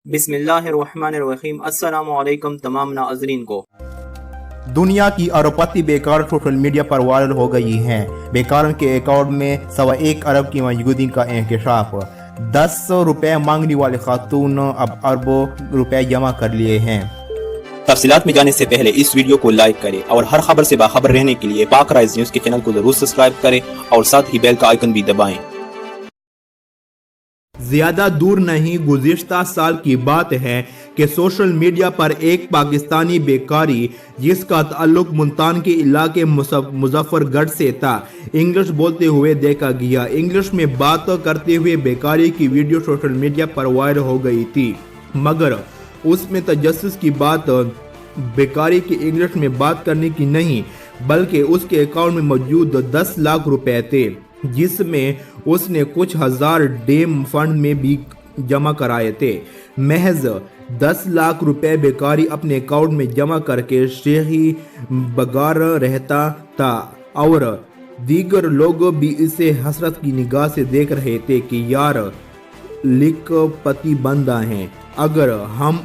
بسم اللہ الرحمن الرحیم۔ السلام علیکم تمام ناظرین کو۔ دنیا کی اربپتی بیکار سوشل میڈیا پر وائرل ہو گئی ہیں۔ بیکاروں کے اکاؤنٹ میں 1.25 ارب کی موجودگی کا انکشاف۔ 10 روپے مانگنے والے خاتون اب اربوں روپے جمع کر لیے ہیں۔ تفصیلات میں جانے سے پہلے اس ویڈیو کو لائک کریں اور ہر خبر سے باخبر رہنے کے لیے پاک رائز نیوز کے چینل کو ضرور سبسکرائب کریں اور ساتھ ہی بیل کا آئیکن بھی دبائیں۔ زیادہ دور نہیں، گزشتہ سال کی بات ہے کہ سوشل میڈیا پر ایک پاکستانی بیکاری جس کا تعلق ملتان کے علاقے مظفر گڑھ سے تھا، انگلش بولتے ہوئے دیکھا گیا۔ انگلش میں بات کرتے ہوئے بیکاری کی ویڈیو سوشل میڈیا پر وائرل ہو گئی تھی، مگر اس میں تجسس کی بات بیکاری کی انگلش میں بات کرنے کی نہیں، بلکہ اس کے اکاؤنٹ میں موجود 10 لاکھ روپے تھے، جس میں اس نے کچھ ہزار ڈیم فنڈ میں بھی جمع کرائے تھے۔ محض 10 لاکھ روپے بیکاری اپنے اکاؤنٹ میں جمع کر کے شیخی بگار رہتا تھا، اور دیگر لوگ بھی اسے حسرت کی نگاہ سے دیکھ رہے تھے کہ یار لکھ پتی بندہ ہیں۔ اگر ہم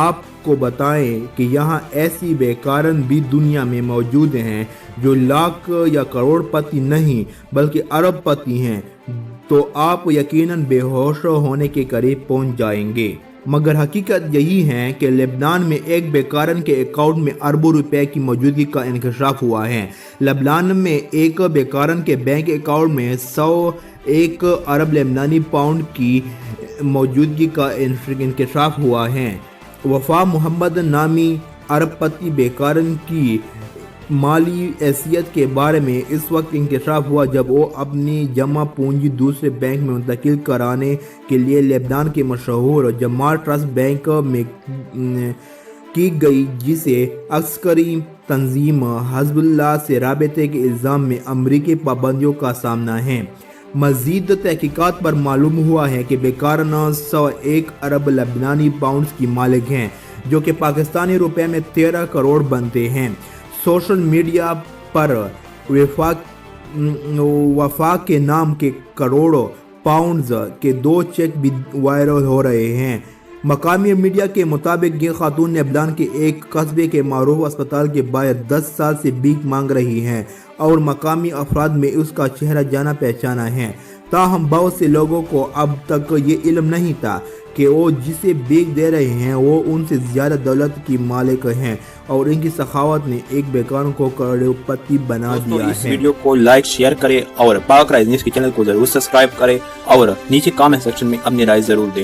آپ کو بتائیں کہ یہاں ایسی بیکارن بھی دنیا میں موجود ہیں جو لاکھ یا کروڑ پتی نہیں بلکہ ارب پتی ہیں، تو آپ یقیناً بے ہوش ہونے کے قریب پہنچ جائیں گے۔ مگر حقیقت یہی ہے کہ لبنان میں ایک بیکارن کے اکاؤنٹ میں اربوں روپے کی موجودگی کا انکشاف ہوا ہے۔ لبنان میں ایک بیکارن کے بینک اکاؤنٹ میں 101 ارب لبنانی پاؤنڈ کی موجودگی کا انکشاف ہوا ہے۔ وفا محمد نامی ارب پتی بیکارن کی مالی حیثیت کے بارے میں اس وقت انکشاف ہوا جب وہ اپنی جمع پونجی دوسرے بینک میں منتقل کرانے کے لیے لبنان کے مشہور جمال ٹرسٹ بینک میں کی گئی، جسے عسکری تنظیم حزب اللہ سے رابطے کے الزام میں امریکی پابندیوں کا سامنا ہے۔ مزید تحقیقات پر معلوم ہوا ہے کہ بیکارن 101 ارب لبنانی پاؤنڈز کی مالک ہیں، جو کہ پاکستانی روپے میں 13 کروڑ بنتے ہیں۔ سوشل میڈیا پر وفا کے نام کے کروڑوں پاؤنڈز کے 2 چیک بھی وائرل ہو رہے ہیں۔ مقامی میڈیا کے مطابق یہ خاتون لبنان کے ایک قصبے کے معروف اسپتال کے باہر 10 سال سے بھیک مانگ رہی ہیں اور مقامی افراد میں اس کا چہرہ جانا پہچانا ہے، تاہم بہت سے لوگوں کو اب تک یہ علم نہیں تھا کہ وہ جسے بھیک دے رہے ہیں وہ ان سے زیادہ دولت کی مالک ہیں، اور ان کی سخاوت نے ایک بیکار کو کروڑپتی بنا دیا ہے۔ اس ویڈیو کو لائک، شیئر کریں اور پاک رائز نیوز کے چینل کو ضرور سبسکرائب کریں اور نیچے کامنٹ سیکشن میں اپنی رائے ضرور دیں۔